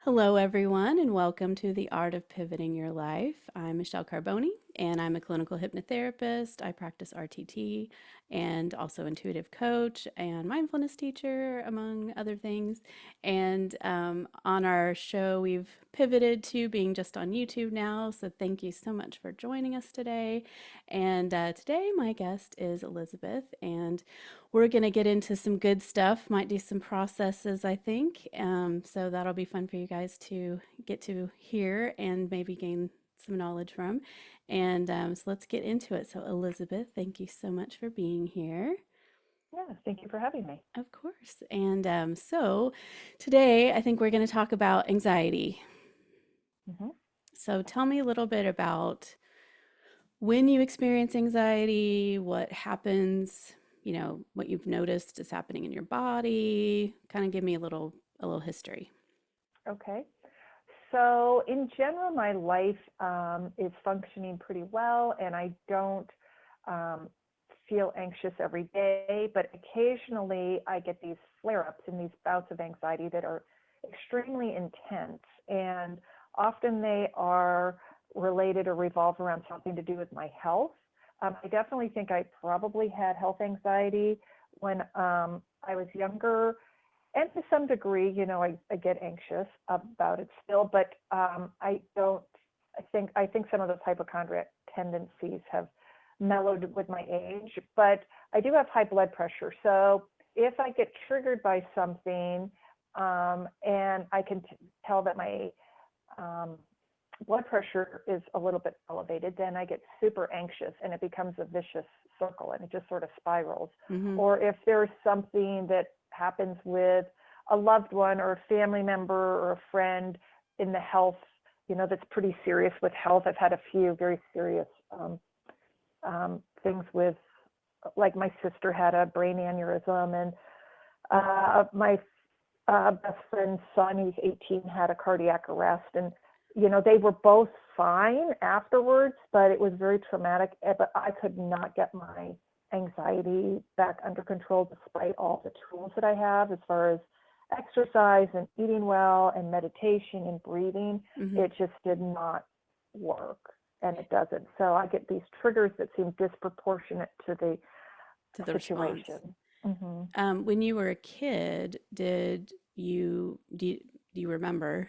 Hello, everyone, and welcome to The Art of Pivoting Your Life. I'm Michelle Carboni, and I'm a clinical hypnotherapist. I practice RTT and also intuitive coach and mindfulness teacher, among other things. And on our show, we've pivoted to being just on YouTube now. So thank you so much for joining us today. And today, my guest is Elizabeth, and we're going to get into some good stuff, might do some processes, I think. So that'll be fun for you guys to get to hear and maybe gain some knowledge from. And so let's get into it. So, Elizabeth, thank you so much for being here. Yeah, thank you for having me. Of course. And so today, I think we're going to talk about anxiety. hmm So, tell me a little bit about when you experience anxiety, what happens, what you've noticed is happening in your body. Kind of give me a little history. Okay. So, in general, my life is functioning pretty well, and I don't um, feel anxious every day, but occasionally I get these flare ups and these bouts of anxiety that are extremely intense. And often they are related or revolve around something to do with my health. I definitely think I probably had health anxiety when I was younger, and to some degree, I get anxious about it still, but I don't. I think some of those hypochondriac tendencies have mellowed with my age, but I do have high blood pressure. So if I get triggered by something, and I can tell that my um, blood pressure is a little bit elevated, then I get super anxious and it becomes a vicious circle and it just sort of spirals. Mm-hmm. Or if there's something that happens with a loved one or a family member or a friend in the health, that's pretty serious with health. I've had a few very serious things with, like my sister had a brain aneurysm, and my best friend's son, who's 18, had a cardiac arrest. And, they were both fine afterwards, but it was very traumatic. But I could not get my anxiety back under control despite all the tools that I have as far as exercise and eating well and meditation and breathing. Mm-hmm. It just did not work, and it doesn't. So I get these triggers that seem disproportionate to the To the response. situation. hmm When you were a kid, do you remember,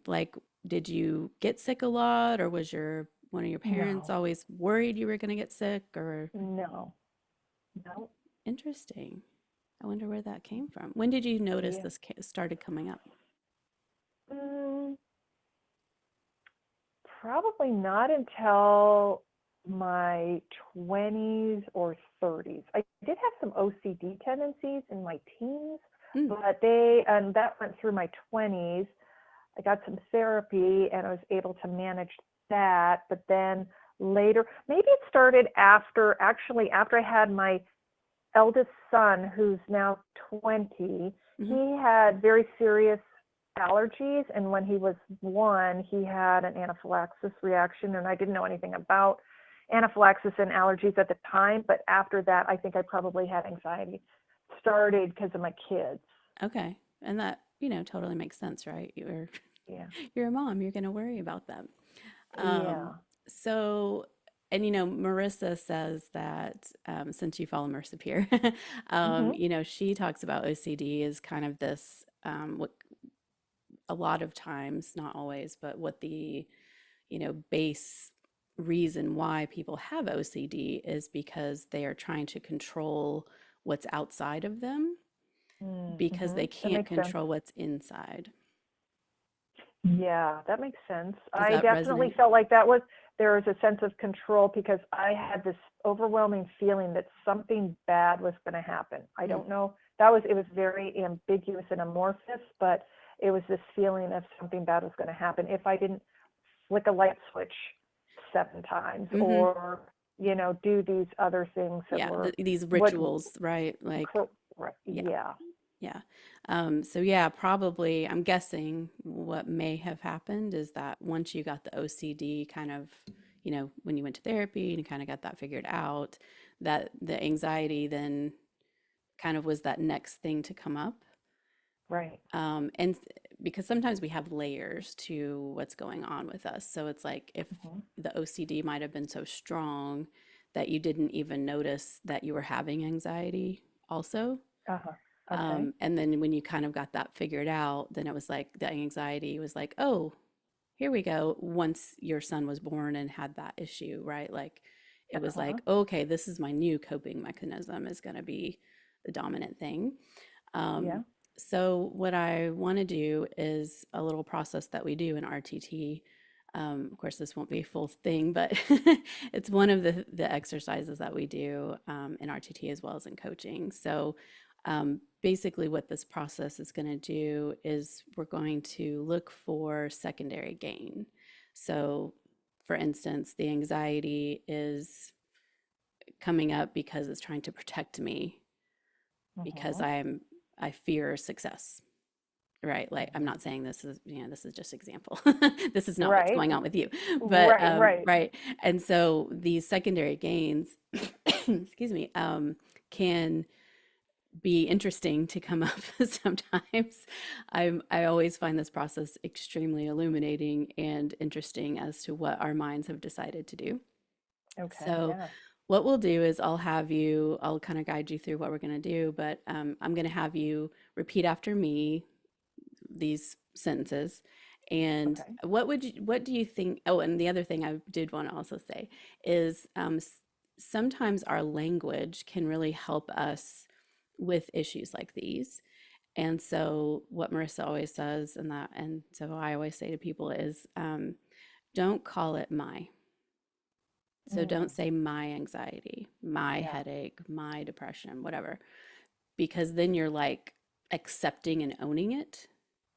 like, did you get sick a lot, or was your one of your parents No, always worried you were going to get sick? Or no, no. interesting. I wonder where that came from. When did you notice Yeah. this started coming up? Mm, Probably not until my 20s or 30s. I did have some OCD tendencies in my teens, Mm, but that went through my 20s. I got some therapy and I was able to manage that. But then later, maybe it started after I had my eldest son, who's now 20. mm-hmm. He had very serious allergies, and when he was one, he had an anaphylaxis reaction, and I didn't know anything about anaphylaxis and allergies at the time. But after that, I think I probably had anxiety started because of my kids. Okay. And that, totally makes sense, right? You're Yeah. you're a mom, you're going to worry about them. Um, Yeah. so, and Marissa says that since you follow Marissa Peer, hmm she talks about OCD as kind of this, what a lot of times, not always, but what the, base reason why people have OCD is because they are trying to control what's outside of them because they That can't makes sense. control what's inside. Yeah, that makes sense. Does I that definitely resonate? felt like there was a sense of control because I had this overwhelming feeling that something bad was going to happen. I Mm, don't know. It was very ambiguous and amorphous, but it was this feeling of something bad was going to happen if I didn't flick a light switch 7 times mm-hmm. or, do these other things that Yeah, were these what, rituals, right? Like, right, yeah, yeah. yeah. So yeah, probably I'm guessing what may have happened is that once you got the OCD kind of, when you went to therapy and you kind of got that figured out, that the anxiety then kind of was that next thing to come up. Right. And because sometimes we have layers to what's going on with us. So it's like if Hmm. the OCD might have been so strong that you didn't even notice that you were having anxiety also. Uh-huh. Okay. And then when you kind of got that figured out, then it was like the anxiety was like, oh, here we go. Once your son was born and had that issue, right? Like it was Uh-huh. like, okay, this is my new coping mechanism is going to be the dominant thing. Yeah. Um, so what I want to do is a little process that we do in RTT. Of course, this won't be a full thing, but it's one of the exercises that we do in RTT as well as in coaching. So basically, what this process is going to do is we're going to look for secondary gain. So, for instance, the anxiety is coming up because it's trying to protect me because Hmm. I fear success, right? Like I'm Hmm. not saying this is, this is just example. This is not what's Right. going on with you, but Right. Right. right. And so these secondary gains, excuse me, can be interesting to come up sometimes. I always find this process extremely illuminating and interesting as to what our minds have decided to do. Okay. So, Yeah. what we'll do is I'll kind of guide you through what we're going to do, but I'm going to have you repeat after me these sentences. And Okay. what do you think? Oh, and the other thing I did want to also say is sometimes our language can really help us with issues like these. And so, what Marissa always says, and so I always say to people is, don't call it my. So don't Mm. say my anxiety, my Yeah. headache, my depression, whatever, because then you're like accepting and owning it.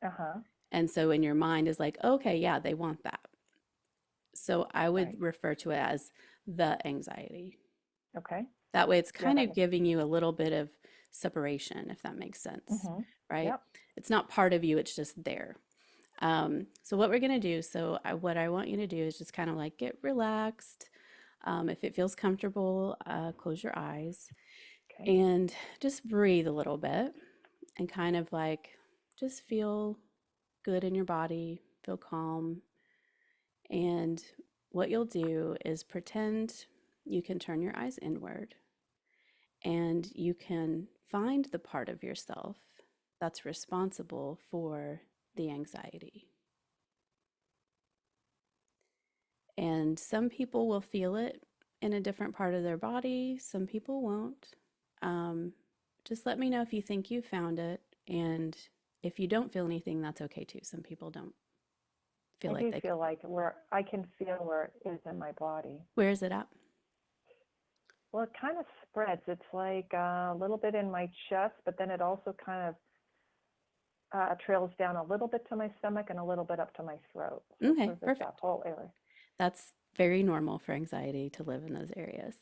Uh-huh. And so in your mind is like, okay, yeah, they want that. So I Right. would refer to it as the anxiety. Okay. That way it's Yeah, kind of giving you a little bit of separation, if that makes sense, mm-hmm. right? Yep. It's not part of you, it's just there. So what we're gonna do, what I want you to do is just kind of like get relaxed. If it feels comfortable, close your eyes Okay. and just breathe a little bit and kind of like just feel good in your body, feel calm. And what you'll do is pretend you can turn your eyes inward and you can find the part of yourself that's responsible for the anxiety. And some people will feel it in a different part of their body, some people won't. Um, just let me know if you think you found it. And if you don't feel anything, that's okay too. Some people don't feel I like do they. feel like where I can feel where it is in my body. Where is it at? Well, it kind of spreads. It's like a little bit in my chest, but then it also kind of trails down a little bit to my stomach and a little bit up to my throat. So it's Okay, sort of that perfect. whole area. That's very normal for anxiety to live in those areas.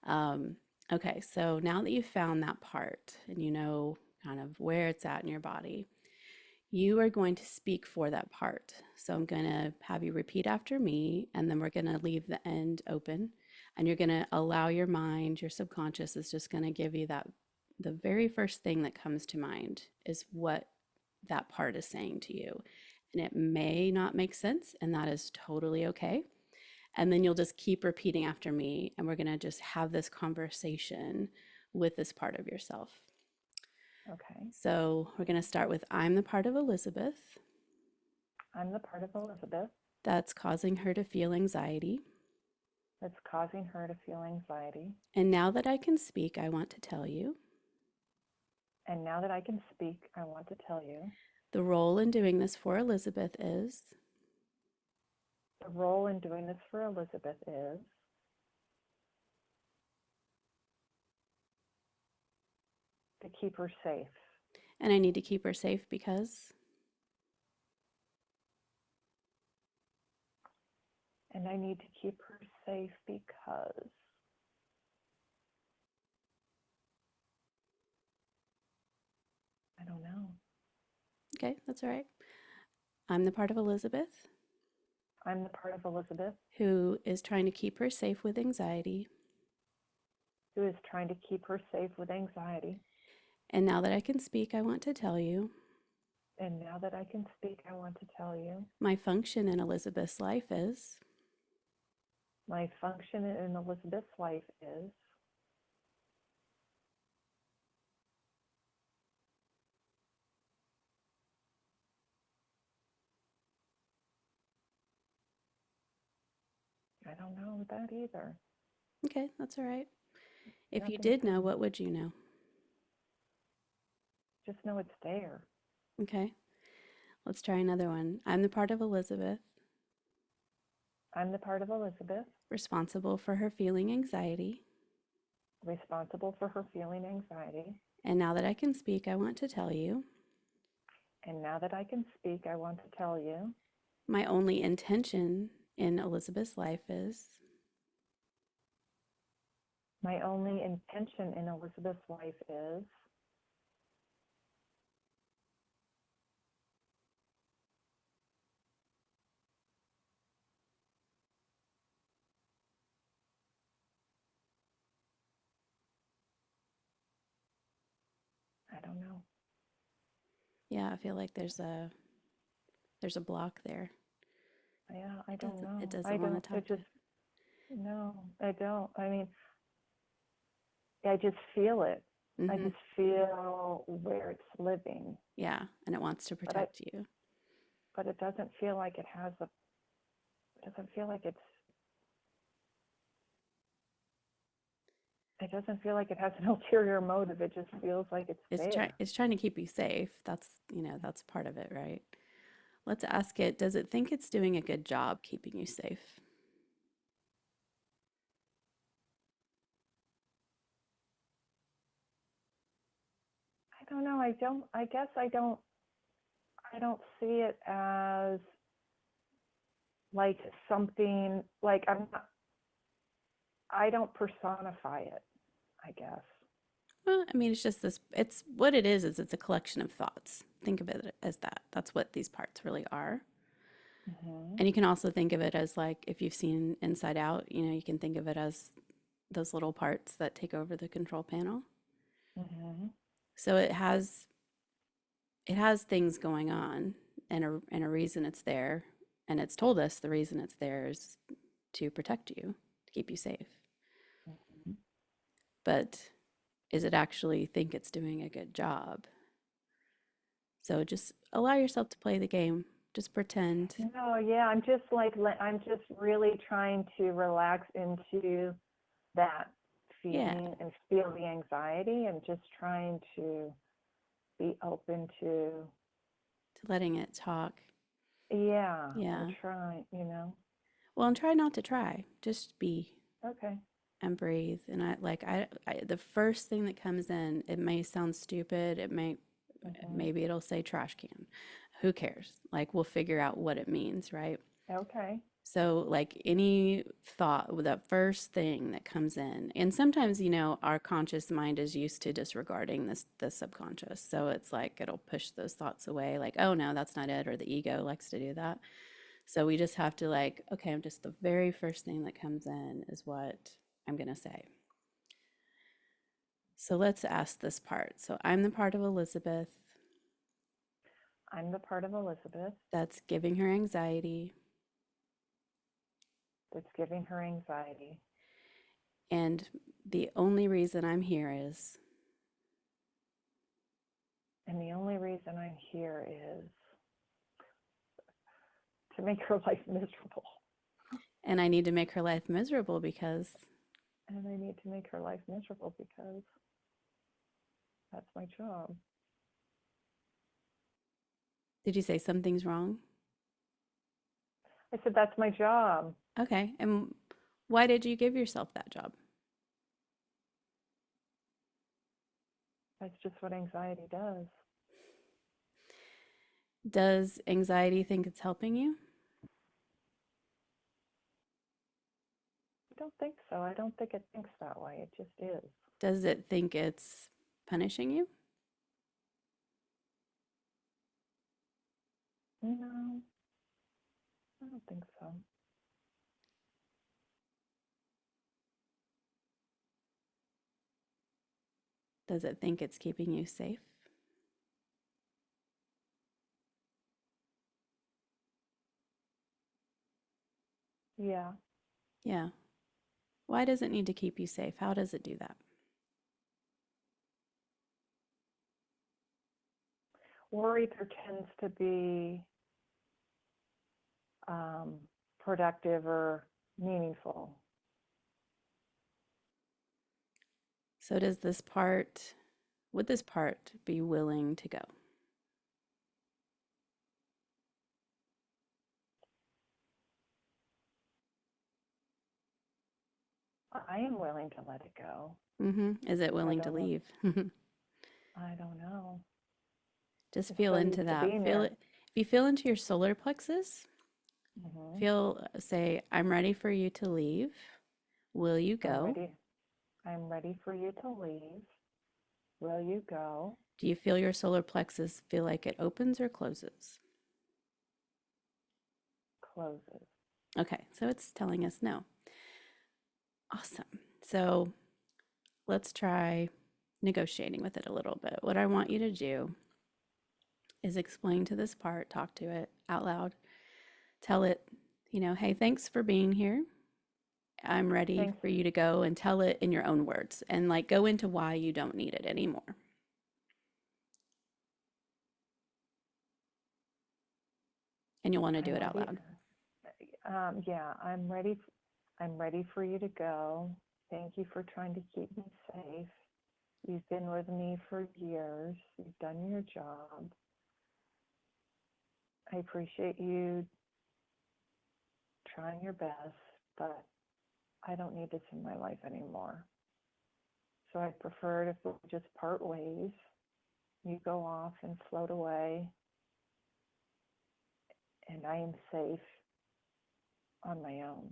Um, okay, so now that you've found that part and you know kind of where it's at in your body, you are going to speak for that part. So I'm going to have you repeat after me, and then we're going to leave the end open. And you're going to allow your mind, your subconscious is just going to give you that. The very first thing that comes to mind is what that part is saying to you. And it may not make sense, and that is totally okay. And then you'll just keep repeating after me, and we're going to just have this conversation with this part of yourself. Okay. So we're going to start with I'm the part of Elizabeth I'm the part of Elizabeth that's causing her to feel anxiety. that's causing her to feel anxiety. And now that I can speak, I want to tell you And now that I can speak, I want to tell you the role in doing this for Elizabeth is, the role in doing this for Elizabeth is to keep her safe. and I need to keep her safe because, And I need to keep her safe because I don't know. okay, that's all right. I'm the part of Elizabeth I'm the part of Elizabeth who is trying to keep her safe with anxiety. who is trying to keep her safe with anxiety. And now that I can speak, I want to tell you And now that I can speak, I want to tell you My function in Elizabeth's life is, my function in Elizabeth's life is, I don't know that either. okay, that's all right. If you Nothing did know, comes, what would you know? just know it's there. Okay, let's try another one. I'm the part of Elizabeth I'm the part of Elizabeth responsible for her feeling anxiety. responsible for her feeling anxiety. And now that I can speak, I want to tell you And now that I can speak, I want to tell you my only intention in Elizabeth's life is, my only intention in Elizabeth's life is, I don't know. yeah, I feel like there's a block there. Yeah, I It don't doesn't it know. I doesn't want to don't, talk it to. just, no, I don't. I mean, I just feel it. I Mm-hmm. just feel where it's living, Yeah, and it wants to but I, protect you. but it doesn't feel like it has a, it doesn't feel like it doesn't feel like it has an ulterior motive. It just feels like it's there. It's trying to keep you safe. That's part of it, right? Let's ask it, does it think it's doing a good job keeping you safe? I don't know. I guess I don't see it as like something like I don't personify it, I guess. Well, I mean, it's just this, it's what it is it's a collection of thoughts. Think of it as that. That's what these parts really are. Hmm. And you can also think of it as like if you've seen Inside Out, you can think of it as those little parts that take over the control panel. Hmm. So it has things going on and a reason it's there. And it's told us the reason it's there is to protect you, to keep you safe. Hmm. But is it actually think it's doing a good job? So just allow yourself to play the game. Just pretend. No, yeah, I'm just like I'm just really trying to relax into that Yeah, feeling and feel the anxiety and just trying to be open to, to letting it talk. yeah, I'm Yeah. trying. Well, and try not to try. Just be Okay. and breathe. And the first thing that comes in, it may sound stupid. Hmm. Maybe it'll say trash can. Who cares? Like we'll figure out what it means, right? Okay. So, like any thought, the first thing that comes in, and sometimes, our conscious mind is used to disregarding the subconscious. So it's like it'll push those thoughts away, like, oh no, that's not it, or the ego likes to do that. So we just have to like, okay, I'm just the very first thing that comes in is what I'm gonna say. So let's ask this part. So I'm the part of Elizabeth I'm the part of Elizabeth that's giving her anxiety, that's giving her anxiety. and the only reason I'm here is, And the only reason I'm here is to make her life miserable. and I need to make her life miserable because, And I need to make her life miserable because that's my job. did you say something's wrong? I said, that's my job. Okay. And why did you give yourself that job? That's just what anxiety does. Does anxiety think it's helping you? I don't think so. I don't think it thinks that way. It just is. Does it think it's punishing you? No, I don't think so. Does it think it's keeping you safe? Yeah. Yeah. Why does it need to keep you safe? How does it do that? Worry there tends to be um, productive or meaningful. So would this part be willing to go? I am willing to let it go. Is it I willing to don't know. leave? I don't know. Just It's feel so into used to that. being Feel there. it. If you feel into your solar plexus, Hmm. say, I'm ready for you to leave. Will you I'm go? ready. I'm ready for you to leave. Will you go? Do you feel your solar plexus feel like it opens or closes? Closes. Okay, so it's telling us no. Awesome. So let's try negotiating with it a little bit. What I want you to do is explain to this part, talk to it out loud, tell it, hey, thanks for being here. I'm ready Thanks. for you to go, and tell it in your own words and like go into why you don't need it anymore. And you'll want to do I'm it out ready. loud. Yeah, I'm ready for you to go. Thank you for trying to keep me safe. You've been with me for years. You've done your job. I appreciate you trying your best, but I don't need this in my life anymore. So I'd prefer it if we just part ways. You go off and float away, and I am safe on my own.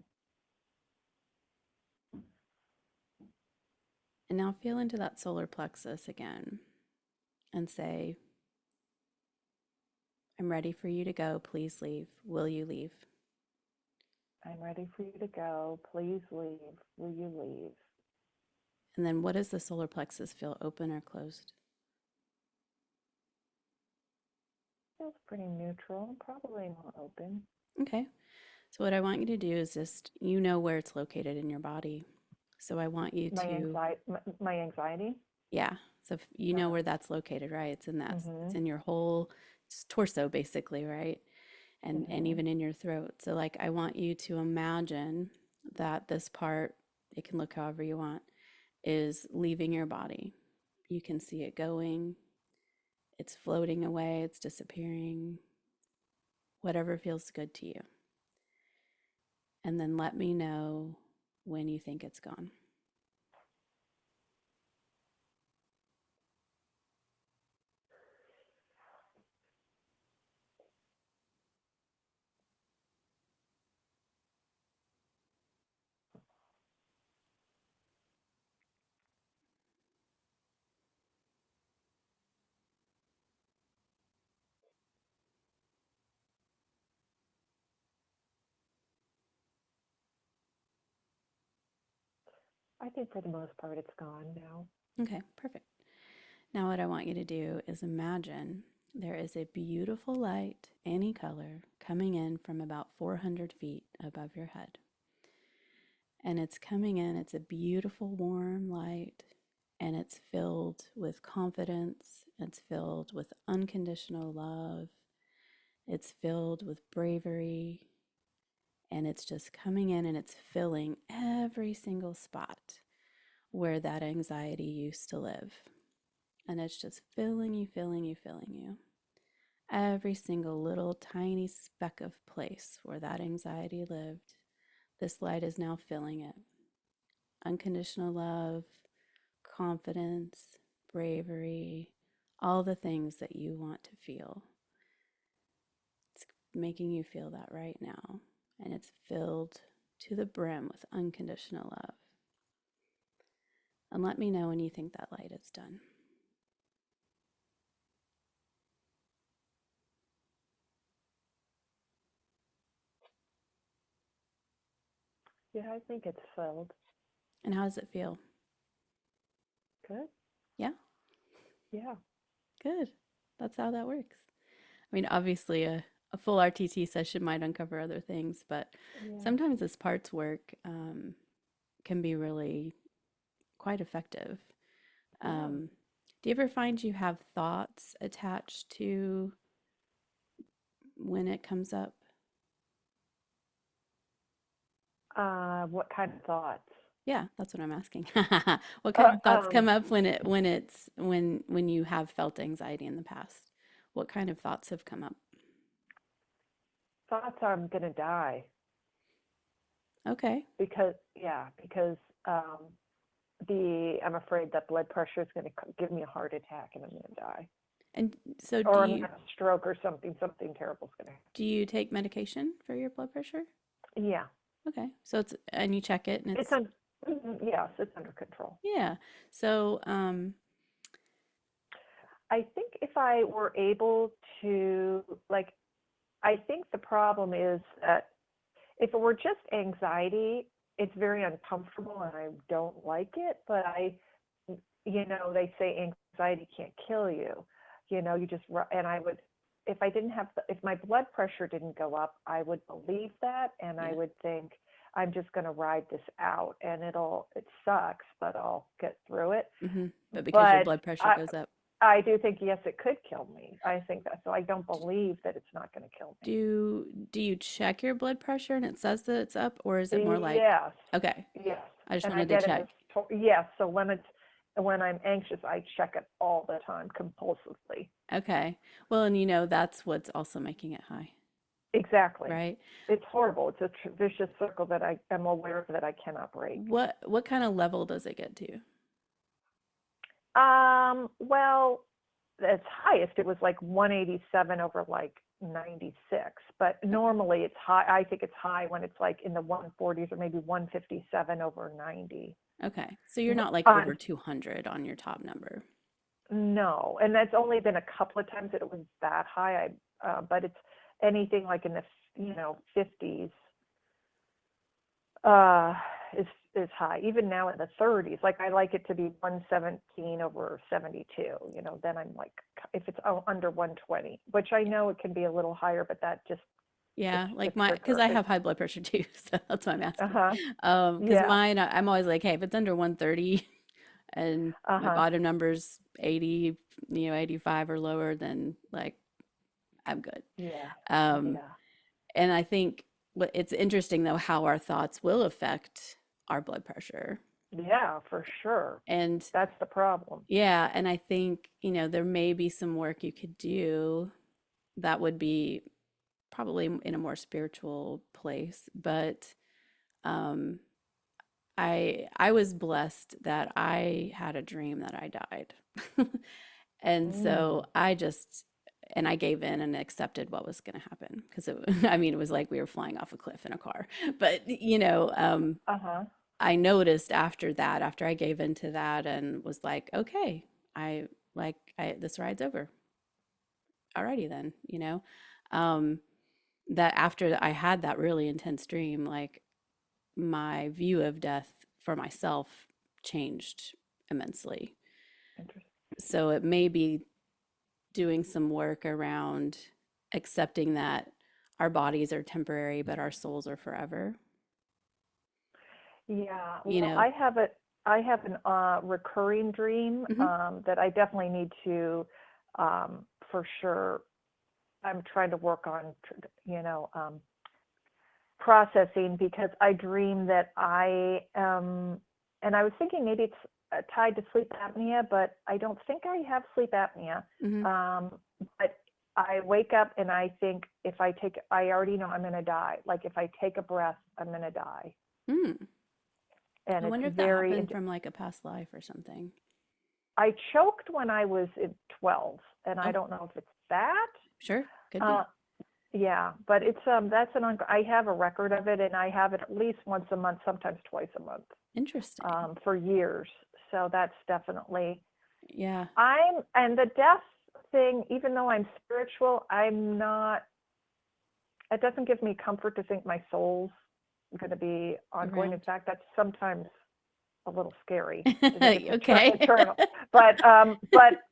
And now feel into that solar plexus again and say, I'm ready for you to go. Please leave. Will you leave? I'm ready for you to go. Please leave. Will you leave? And then what does the solar plexus feel, open or closed? Feels pretty neutral, probably not open. Okay. So what I want you to do is just, where it's located in your body. So I want you My to, anxiety, my anxiety. yeah. So if you know Uh, where that's located, right? It's mhm, in your whole torso basically, right? And mhm. even in your throat. So like I want you to imagine that this part, it can look however you want, is leaving your body. You can see it going, it's floating away, it's disappearing, whatever feels good to you. And then let me know when you think it's gone. I think for the most part it's gone now. Okay, perfect. Now, what I want you to do is imagine there is a beautiful light, any color, coming in from about 400 feet above your head. And it's coming in, it's a beautiful, warm light, and it's filled with confidence, it's filled with unconditional love, it's filled with bravery, and it's just coming in and it's filling every single spot where that anxiety used to live. And it's just filling you, filling you, filling you. Every single little tiny speck of place where that anxiety lived, this light is now filling it. Unconditional love, confidence, bravery, all the things that you want to feel. It's making you feel that right now. And it's filled to the brim with unconditional love. And let me know when you think that light is done. Yeah, I think it's filled. And how does it feel? Good. Yeah, Yeah. good. That's how that works. I mean, obviously, a full RTT session might uncover other things, but Yeah. sometimes this parts work can be really quite effective. Yeah. Um, do you ever find you have thoughts attached to when it comes up? What kind of thoughts? Yeah, that's what I'm asking. What kind Uh, of thoughts um, come up when you have felt anxiety in the past? What kind of thoughts have come up? Thoughts I'm gonna die Okay. because um, the I'm afraid that blood pressure is gonna give me a heart attack and I'm gonna die, And so or I'm gonna have a stroke or something. Something terrible's gonna do you take medication for your blood pressure? happen. Yeah, Okay. So it's and you check it and it's it's on. Yes, it's under control. yeah. So I think if I were able to, like, I think the problem is that if it were just anxiety, it's very uncomfortable and I don't like it. But they say anxiety can't kill you. You just, and I would, if I didn't have, if my blood pressure didn't go up, I would believe that. And I yeah. would think, I'm just going to ride this out and it sucks, but I'll get through it. But because your But blood pressure I, goes up, I do think, yes, it could kill me. I think that. So I don't believe that it's not going to kill me. do you check your blood pressure and it says that it's up, or is it more like, Yes, okay, yes. I just And I wanted to get it. check. Yes. So when I'm anxious, I check it all the time compulsively. Okay. Well, and that's what's also making it high, Exactly. right? It's horrible. It's a vicious circle that I am aware of that I cannot break. What kind of level does it get to? Well, its highest it was like 187 over like 96, but Okay. normally it's high. I think it's high when it's like in the 140s or maybe 157 over 90. Okay. So you're not like On over 200 on your top number. No, and that's only been a couple of times that it was that high. But it's anything like in the 50s uh, is high. Even now in the 30s, like I like it to be 117 over 72. Then I'm like, if it's under 120, which I know it can be a little higher, but that just it's Yeah, the like because trigger. I If have high blood pressure too, so that's why I'm uh asking. huh, Because yeah, mine, I'm always like, hey, if it's under 130 and uh my huh, bottom number's 80, 85 or lower, then like I'm good. yeah, Um, yeah, and I think it's interesting though how our thoughts will affect our blood pressure. yeah, for sure. And That's the problem. yeah, and I think, there may be some work you could do that would be probably in a more spiritual place, but um I was blessed that I had a dream that I died. And so Mm, and I gave in and accepted what was going to happen because I mean, it was like we were flying off a cliff in a car. But, uh huh. I noticed after that, after I gave into that and was like, okay, this ride's over. Alrighty then, um, that after I had that really intense dream, like my view of death for myself changed immensely. Interesting. So it may be doing some work around accepting that our bodies are temporary, but our souls are forever. Yeah, You well, know, I have an recurring dream hmm that I definitely need to, for sure. I'm trying to work on, processing because I dream that and I was thinking maybe it's tied to sleep apnea, but I don't think I have sleep apnea. hmm Um, but I wake up and I think I already know I'm going to die. Like if I take a breath, I'm going to die. Mm. And I it's wonder if that very, happened from like a past life or something. I choked when I was in 12, and I Oh, don't know if it's that. sure, could Uh, be. yeah, but it's I have a record of it, and I have it at least once a month, sometimes twice a month, Interesting. for years. So that's definitely Yeah, and the death thing. Even though I'm spiritual, I'm not. It doesn't give me comfort to think my soul's going to be ongoing. In around. fact, that's sometimes a little scary. It's Okay. eternal. But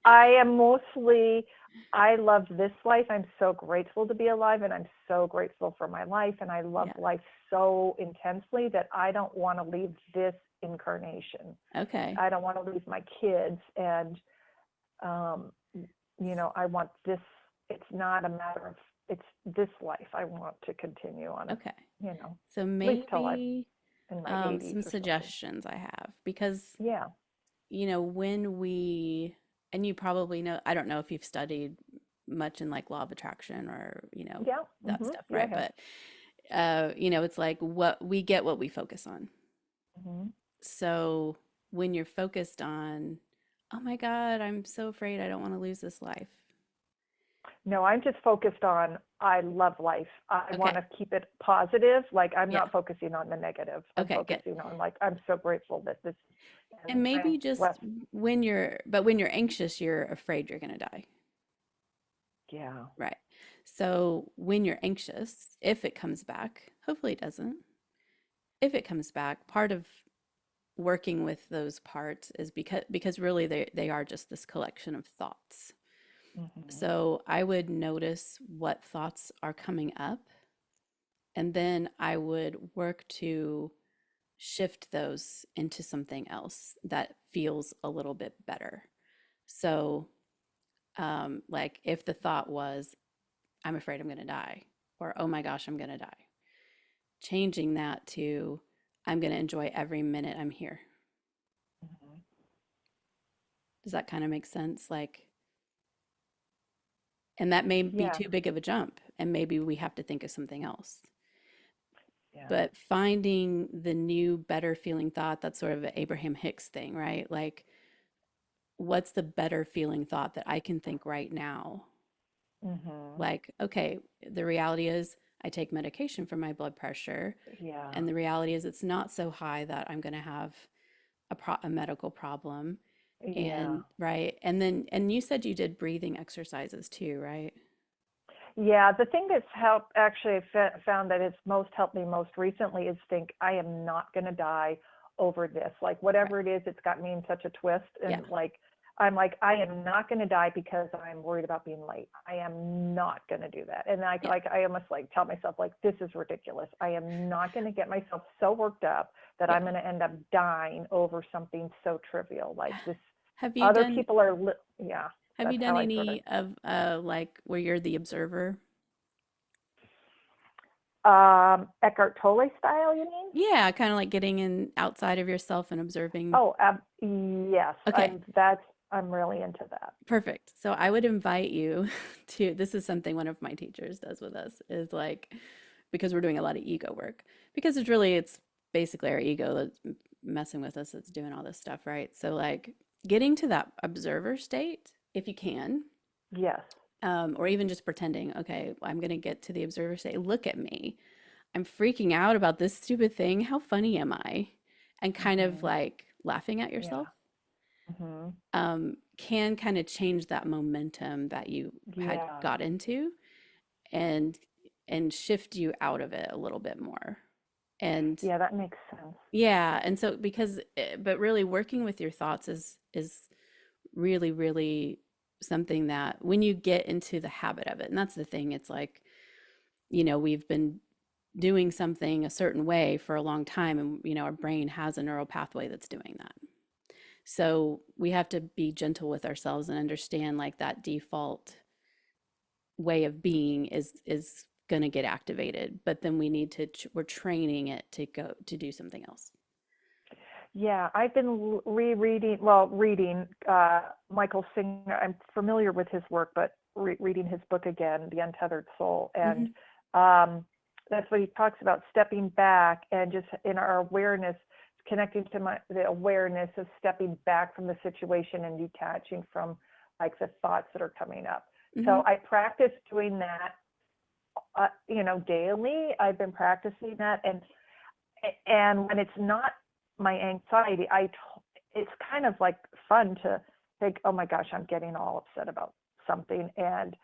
I am mostly, I love this life. I'm so grateful to be alive, and I'm so grateful for my life. And I love Yeah. life so intensely that I don't want to leave this incarnation. Okay. I don't want to leave my kids. And, um, I want this, it's not a matter of, it's this life I want to continue on, Okay. you know, So at least till I'm maybe in my 80s some or something. suggestions I have because, Yeah. when we, and you probably know, I don't know if you've studied much in like law of attraction or, Yeah. that stuff, Yeah, I right? have. But, it's like what we get what we focus on. hmm So when you're focused on, oh my God, I'm so afraid I don't want to lose this life. No, I'm just focused on, I love life. I want Okay. to keep it positive. Like, I'm Yeah. not focusing on the negative. I'm Okay, good. focusing on, like, I'm so grateful that this, And and I'm maybe just blessed. when you're anxious, you're afraid you're going to die. Yeah. Right. So when you're anxious, if it comes back, hopefully it doesn't. If it comes back, part of working with those parts is because really they are just this collection of thoughts. hmm So I would notice what thoughts are coming up, and then I would work to shift those into something else that feels a little bit better. So, like if the thought was, I'm afraid I'm going to die, or oh my gosh, I'm going to die, changing that to, I'm going to enjoy every minute I'm here. hmm Does that kind of make sense? Like, and that may be Yeah. too big of a jump, and maybe we have to think of something else. Yeah. But finding the new, better feeling thought, that's sort of an Abraham Hicks thing, right? Like, what's the better feeling thought that I can think right now? hmm Like, okay, the reality is I take medication for my blood pressure, Yeah. and the reality is it's not so high that I'm going to have a medical problem. Yeah. And right. And you said you did breathing exercises too, right? Yeah, the thing that's helped, actually, I found that it's most helped me most recently is think, I am not going to die over this. Like, Right. whatever it is, it's got me in such a twist. Yeah. And like, I'm like, I am not going to die because I'm worried about being late. I am not going to do that. And Yeah. I almost like tell myself, like, this is ridiculous. I am not going to get myself so worked up that Yeah. I'm going to end up dying over something so trivial like this. Have you Other done people are, yeah, have you that's done how I sort of, any of like where you're the observer? Eckhart Tolle style, you mean? Yeah, kind of like getting in outside of yourself and observing. Oh, yes. Okay, I'm really into that. perfect. So I would invite you to, this is something one of my teachers does with us, is like, because we're doing a lot of ego work, because it's basically our ego that's messing with us, that's doing all this stuff, right? So like getting to that observer state, if you can, Yes. or even just pretending, okay, I'm going to get to the observer state. Look at me. I'm freaking out about this stupid thing. How funny am I? And kind of hmm like laughing at yourself, Yeah. hmm can kind of change that momentum that you had Yeah. got into, and shift you out of it a little bit more. And Yeah, that makes sense. yeah, and so because but really working with your thoughts is really really something that when you get into the habit of it, and that's the thing, it's like, we've been doing something a certain way for a long time, and our brain has a neural pathway that's doing that. So we have to be gentle with ourselves and understand like that default way of being is going to get activated, but then we need to we're training it to go to do something else. Yeah, I've been reading Michael Singer. I'm familiar with his work, but reading his book again, The Untethered Soul. And Hmm. um, that's what he talks about, stepping back and just in our awareness, connecting to the awareness of stepping back from the situation and detaching from like the thoughts that are coming up. Hmm. So I practice doing that, daily. I've been practicing that. And when it's not my anxiety, it's kind of like fun to think, oh my gosh, I'm getting all upset about something, and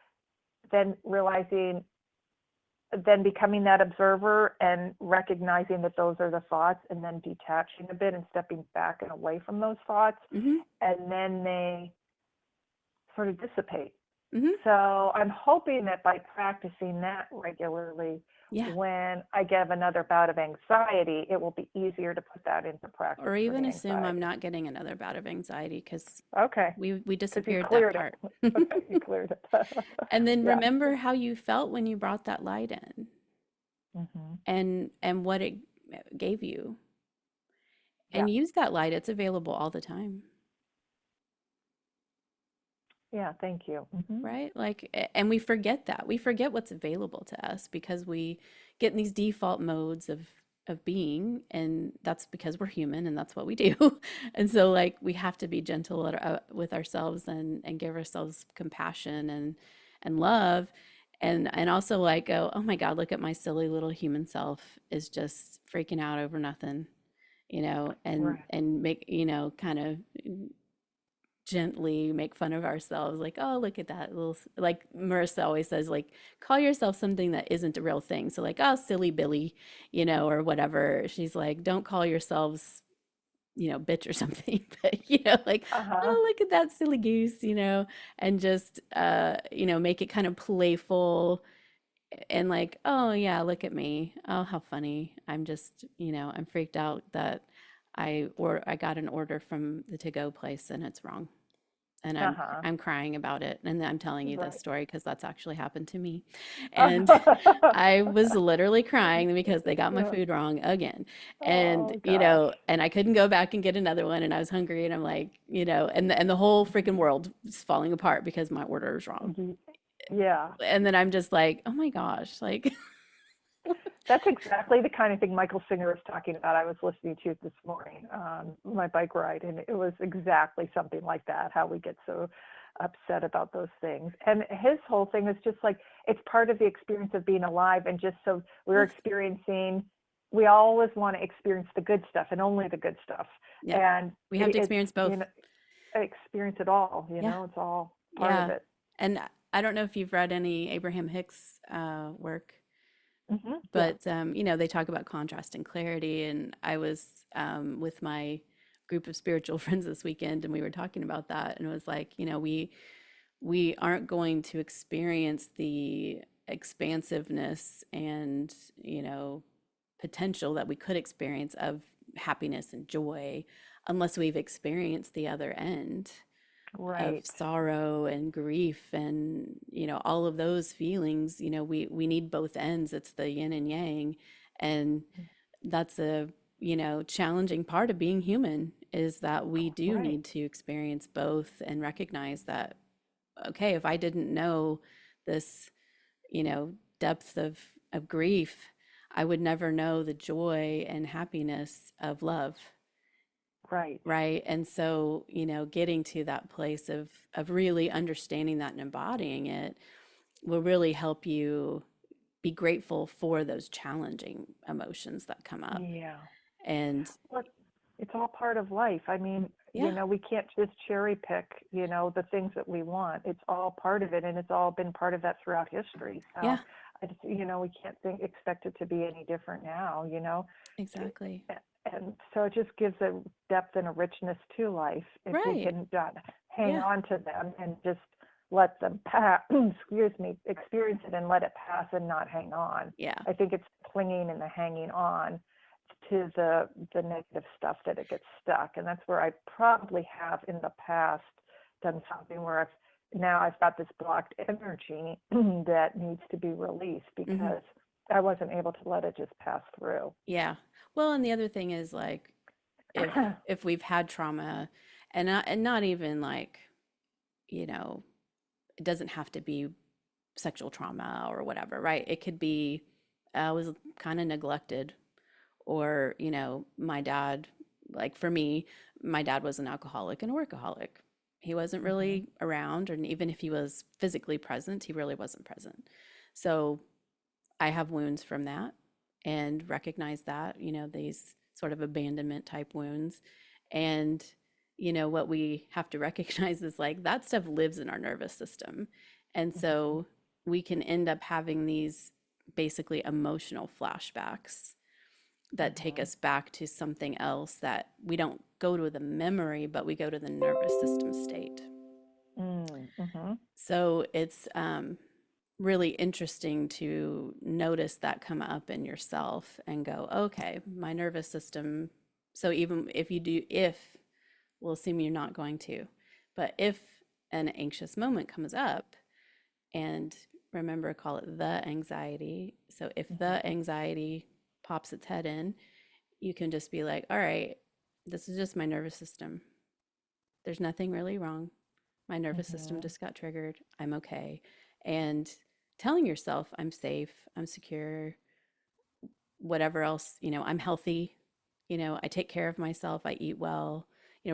then realizing then becoming that observer and recognizing that those are the thoughts, and then detaching a bit and stepping back and away from those thoughts, Mm-hmm. and then they sort of dissipate. Mm-hmm. So I'm hoping that by practicing that regularly, Yeah. when I get another bout of anxiety, it will be easier to put that into practice Or for the even assume I'm anxiety. not getting another bout of anxiety because Okay, we because you disappeared that cleared part. it. Okay, you cleared it. And then Yeah. remember how you felt when you brought that light in Hmm. and what it gave you. Yeah. And use that light. It's available all the time, Yeah. Thank you. Hmm. right? Like, and we forget that. We forget what's available to us because we get in these default modes of being, and that's because we're human and that's what we do. And so like we have to be gentle with ourselves and give ourselves compassion and love and also like go, oh my God, look at my silly little human self is just freaking out over nothing, and Right. make, kind of gently make fun of ourselves like, oh, look at that little like Marissa always says, like, call yourself something that isn't a real thing. So like, oh, silly Billy, or whatever. She's like, don't call yourselves, bitch or something. But like, Uh-huh. oh, look at that silly goose, and just make it kind of playful and like, oh yeah, look at me. Oh, how funny. I'm just, I'm freaked out that I got an order from the to-go place and it's wrong. And Uh-huh. I'm crying about it. And I'm telling you this Right. story because that's actually happened to me. And I was literally crying because they got my Yeah. food wrong again. And, Oh gosh. and I couldn't go back and get another one and I was hungry and I'm like, and the whole freaking world is falling apart because my order is wrong. Mhm. Yeah. And then I'm just like, oh my gosh, like That's exactly the kind of thing Michael Singer is talking about. I was listening to it this morning on my bike ride, and it was exactly something like that, how we get so upset about those things. And his whole thing is just like, it's part of the experience of being alive. And just so we're yes, experiencing, we always want to experience the good stuff and only the good stuff. yeah. And We have to it's, experience both. experience it all, Yeah. it's all part of Yeah. it. And I don't know if you've read any Abraham Hicks work, Hmm. Yeah. but they talk about contrast and clarity. And I was with my group of spiritual friends this weekend, and we were talking about that, and it was like, we aren't going to experience the expansiveness and potential that we could experience of happiness and joy unless we've experienced the other end of Right. sorrow and grief and all of those feelings. We need both ends. It's the yin and yang, and that's a challenging part of being human, is that we do Right. need to experience both and recognize that, okay, if I didn't know this depth of grief, I would never know the joy and happiness of love. Right. Right. And so, getting to that place of really understanding that and embodying it will really help you be grateful for those challenging emotions that come up. Yeah. And Well, it's all part of life. I mean, yeah, we can't just cherry pick, the things that we want. It's all part of it, and it's all been part of that throughout history. yeah, So, I just, we can't expect it to be any different now. exactly. And so it just gives a depth and a richness to life if we Right. can not hang Yeah. on to them and just let them pass, excuse me, experience it and let it pass and not hang on. Yeah. I think it's clinging and the hanging on to the negative stuff that it gets stuck. And that's where I probably have in the past done something where I've got this blocked energy that needs to be released Hmm. because I wasn't able to let it just pass through. Yeah. Well, and the other thing is like if we've had trauma and not even like, you know, it doesn't have to be sexual trauma or whatever, right? It could be I was kind of neglected, or, my dad, like for me, my dad was an alcoholic and a workaholic. He wasn't Hmm. really around, and even if he was physically present, he really wasn't present. So I have wounds from that and recognize that, these sort of abandonment type wounds. And, what we have to recognize is like that stuff lives in our nervous system. And Hmm. so we can end up having these basically emotional flashbacks that take Mhm. us back to something else, that we don't go to the memory, but we go to the nervous system state. Mm. Mhm. So it's really interesting to notice that come up in yourself and go, okay, my nervous system. So even if you do, if we'll assume you're not going to, but if an anxious moment comes up, and remember, call it the anxiety. So if the Mhm. anxiety pops its head in, you can just be like, all right, this is just my nervous system. There's nothing really wrong. My nervous system Mhm. just got triggered. I'm okay. And telling yourself, I'm safe, I'm secure, whatever else, I'm healthy, I take care of myself, I eat well,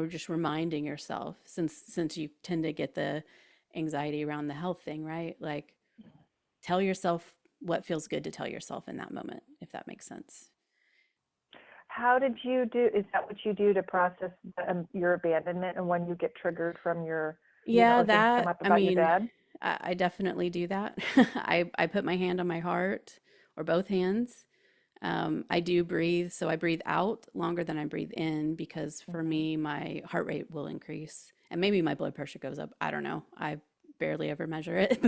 just reminding yourself, since you tend to get the anxiety around the health thing, right? Like, tell yourself what feels good to tell yourself in that moment, if that makes sense. How did you do? Is that what you do to process your abandonment and when you get triggered from your, Yeah, things come that, up I about your mean, dad? I definitely do that. I put my hand on my heart, or both hands. I do breathe, so I breathe out longer than I breathe in, because for Mhm. me, my heart rate will increase and maybe my blood pressure goes up. I don't know. I barely ever measure it,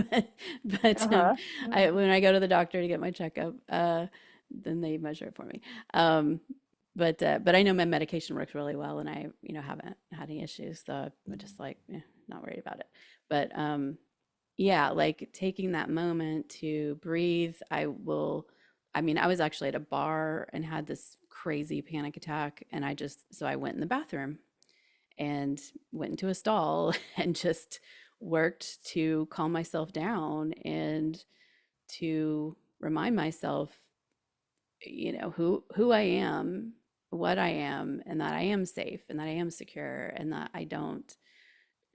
but Uh-huh. Mhm. when I go to the doctor to get my checkup, then they measure it for me. Um, but I know my medication works really well, and I haven't had any issues, so I'm just like, not worried about it. But yeah, like taking that moment to breathe. I mean, I was actually at a bar and had this crazy panic attack, and so I went in the bathroom and went into a stall and just worked to calm myself down and to remind myself, who I am, what I am, and that I am safe and that I am secure and that I don't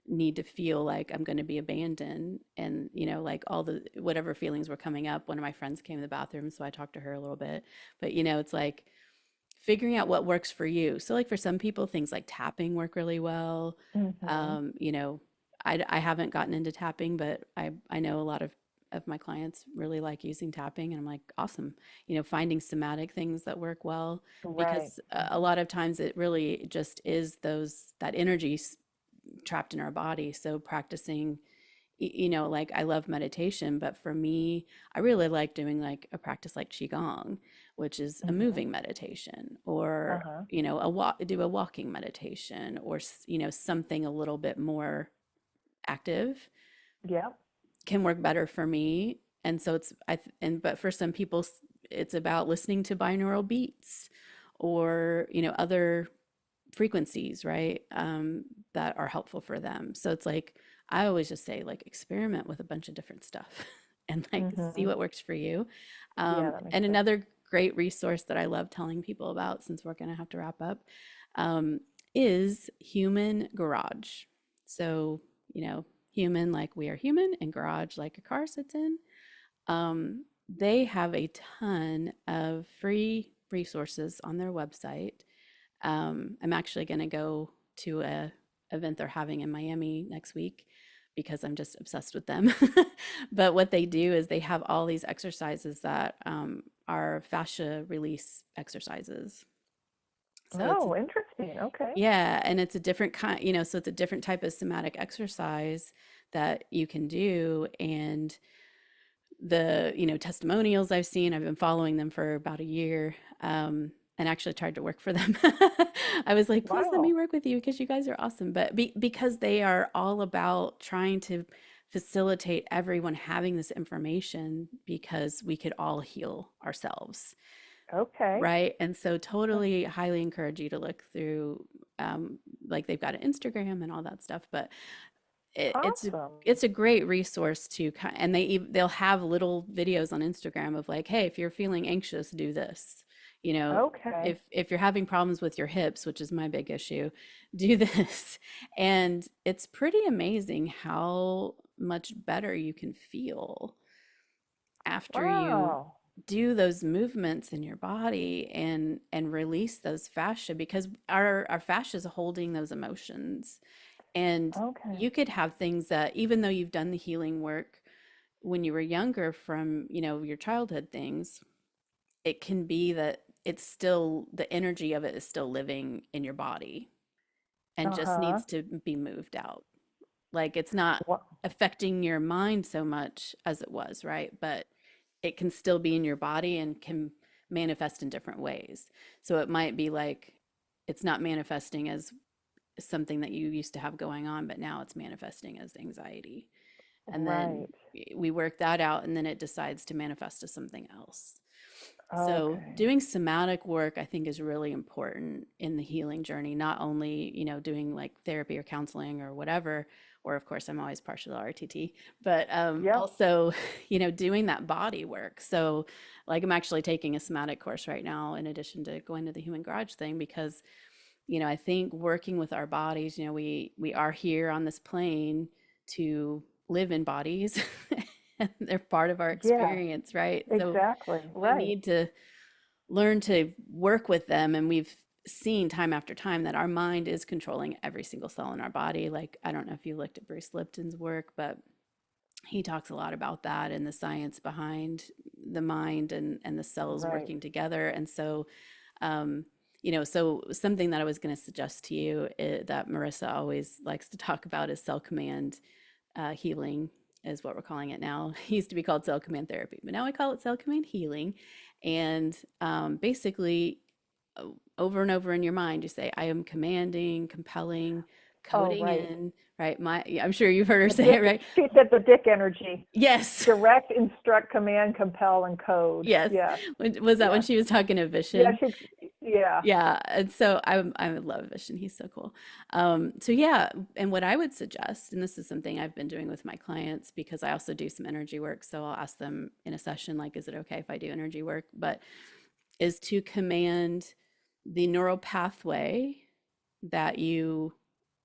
need to feel like I'm going to be abandoned. And, like all the whatever feelings were coming up. One of my friends came in the bathroom, so I talked to her a little bit. But, it's like figuring out what works for you. So, like for some people, things like tapping work really well. Mhm. I haven't gotten into tapping, but I know a lot of my clients really like using tapping, and I'm like, awesome. Finding somatic things that work well, Right. because a Mhm. lot of times it really just is that energy trapped in our body. So practicing, like I love meditation, but for me, I really like doing like a practice like Qigong, which is a Mhm. moving meditation, or, Uh-huh. do a walking meditation, or, something a little bit more active Yep. can work better for me. And so but for some people, it's about listening to binaural beats, or, other frequencies, right? That are helpful for them. So it's like, I always just say, like, experiment with a bunch of different stuff and like see Mhm. what works for you. Yeah, that makes And sense. another great resource that I love telling people about, since we're going to have to wrap up, um, is Human Garage. So, human, like we are human, and garage, like a car sits in. They have a ton of free resources on their website. I'm actually going to go to a event they're having in Miami next week, because I'm just obsessed with them. But what they do is they have all these exercises that are fascia release exercises. So Oh, interesting. Okay. yeah, and it's a different kind, so it's a different type of somatic exercise that you can do. And the testimonials I've seen, I've been following them for about a year, and actually tried to work for them. I was like, please let me Wow. work with you because you guys are awesome. But because they are all about trying to facilitate everyone having this information, because we could all heal ourselves, Okay. right? And so totally highly encourage you to look through, um, like they've got an Instagram and all that stuff. But it's a Awesome. great resource to and they'll have little videos on Instagram of like, hey, if you're feeling anxious, do this. You know, Okay. if you're having problems with your hips, which is my big issue, do this. And it's pretty amazing how much better you can feel after you Wow. do those movements in your body, and release those fascia, because our fascia is holding those emotions. And Okay. you could have things that, even though you've done the healing work, when you were younger from, your childhood things, it can be that it's still the energy of it is still living in your body and just Uh-huh. needs to be moved out. Like it's not What? affecting your mind so much as it was, right? But it can still be in your body and can manifest in different ways. So it might be like it's not manifesting as something that you used to have going on, but now it's manifesting as anxiety. And then Right. we work that out and then it decides to manifest as something else. So Okay. doing somatic work, I think, is really important in the healing journey, not only, doing like therapy or counseling or whatever, or of course, I'm always partial to RTT, but Yep. also, doing that body work. So like I'm actually taking a somatic course right now in addition to going to the Human Garage thing because, I think working with our bodies, we are here on this plane to live in bodies. And they're part of our Yes, experience, right? So exactly. we Right. need to learn to work with them. And we've seen time after time that our mind is controlling every single cell in our body. Like, I don't know if you looked at Bruce Lipton's work, but he talks a lot about that and the science behind the mind and the cells Right. working together. And so, um, so something that I was going to suggest to you that Marissa always likes to talk about is cell command healing is what we're calling it now. It used to be called cell command therapy, but now I call it cell command healing. And basically, over and over in your mind, you say, I am commanding, compelling, Oh, coding right. in, right? I'm sure you've heard her The say it, dick, right? she said the dick energy. Yes. Direct, instruct, command, compel, and code. Yes. Yes. Was that when Yes. she was talking to Yeah, Vishen? yeah. Yeah, and so I love Vishen. He's so cool. So yeah, and what I would suggest, and this is something I've been doing with my clients because I also do some energy work. So I'll ask them in a session, like, is it okay if I do energy work? But is to command the neural pathway that you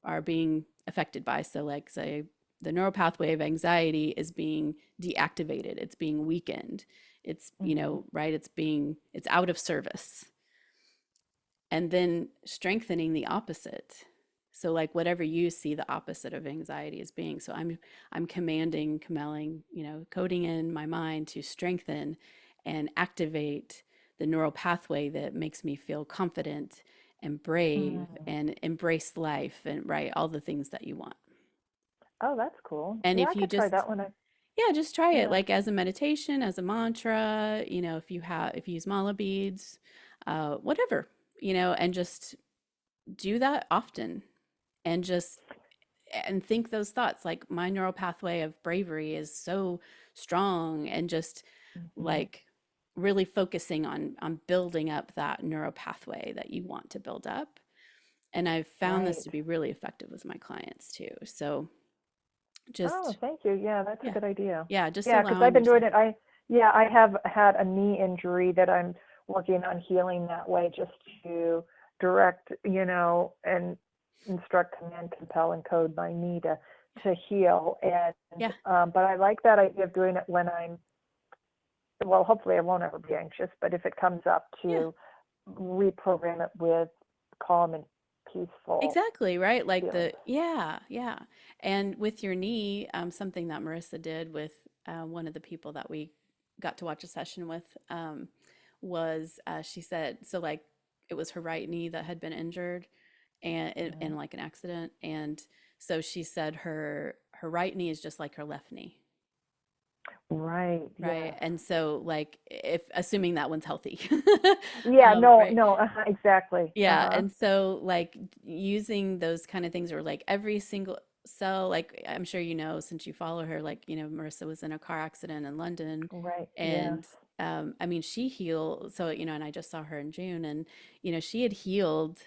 are being affected by. So, like, say, the neural pathway of anxiety is being deactivated, it's being weakened, it's, Hmm. right, it's out of service and then strengthening the opposite. So like whatever you see the opposite of anxiety as being. So I'm commanding, compelling, coding in my mind to strengthen and activate the neural pathway that makes me feel confident and brave Mm. and embrace life and right all the things that you want. Oh, that's cool. And Yeah, if I you could try just that one. I, yeah, just try it yeah. like as a meditation, as a mantra, if you use mala beads, whatever, and just do that often and just and think those thoughts like my neural pathway of bravery is so strong and just Hmm. like really focusing on building up that neural pathway that you want to build up. And I've found this Right. to be really effective with my clients too. So Oh, just thank you. Yeah, that's a yeah, good idea. yeah, just Yeah, because I've allowing been doing yourself. it. Yeah, I have had a knee injury that I'm working on healing that way, just to direct, and instruct, command, compel, and code my knee to heal. And Yeah, but I like that idea of doing it when I'm, well, hopefully I won't ever be anxious, but if it comes up, yeah. to reprogram it with calm and peaceful Exactly, right? Like feelings. yeah, yeah. And with your knee, something that Marissa did with one of the people that we got to watch a session with was she said, so like it was her right knee that had been injured and Hmm. in like an accident. And so she said her right knee is just like her left knee. Right. Right. Yes. And so like if assuming that one's healthy, Yeah. No. right. No. Exactly. Yeah, and so like using those kind of things or like every single cell, like I'm sure since you follow her, like Marissa was in a car accident in London, Right. Yes. and I mean she healed. So and I just saw her in June, and she had healed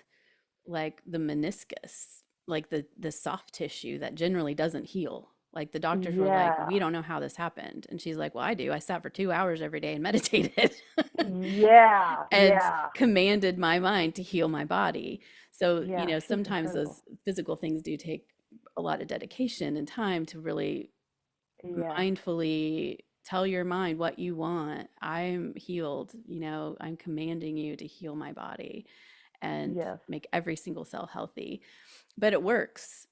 like the meniscus, like the soft tissue that generally doesn't heal. Like the doctors were like, Yeah. we don't know how this happened, and she's like, well, I do. I sat for 2 hours every day and meditated. Yeah. And Yeah. commanded my mind to heal my body. So, Yeah. She's sometimes incredible. those physical things do take a lot of dedication and time to really Yes. mindfully tell your mind what you want. I'm healed, I'm commanding you to heal my body and Yes. make every single cell healthy. But it works.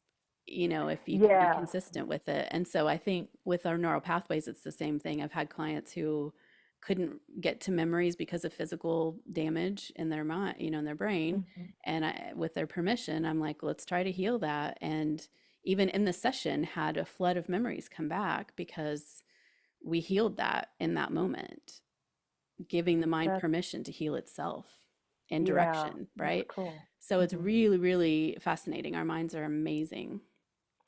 if you can be Yeah. consistent with it. And so I think with our neural pathways, it's the same thing. I've had clients who couldn't get to memories because of physical damage in their mind, in their brain. Mhm. And with their permission, I'm like, let's try to heal that. And even in the session, had a flood of memories come back because we healed that in that moment, giving the mind That's, permission to heal itself in yeah, direction, that's right? cool. So it's Hmm. really, really fascinating. Our minds are amazing.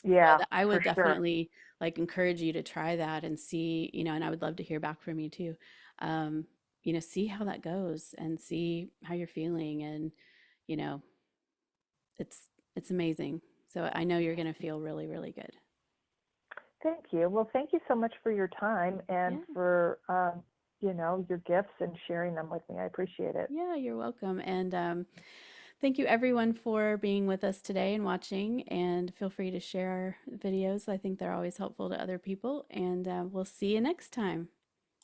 So Yeah, I for would sure. definitely like encourage you to try that and see, and I would love to hear back from you too. Um, see how that goes and see how you're feeling. And, you know, it's it's amazing. So I know you're going to feel really, really good. Thank you. Well, thank you so much for your time and Yeah. for, your gifts and sharing them with me. I appreciate it. Yeah, you're welcome. And thank you everyone for being with us today and watching. And feel free to share our videos. I think they're always helpful to other people. And we'll see you next time.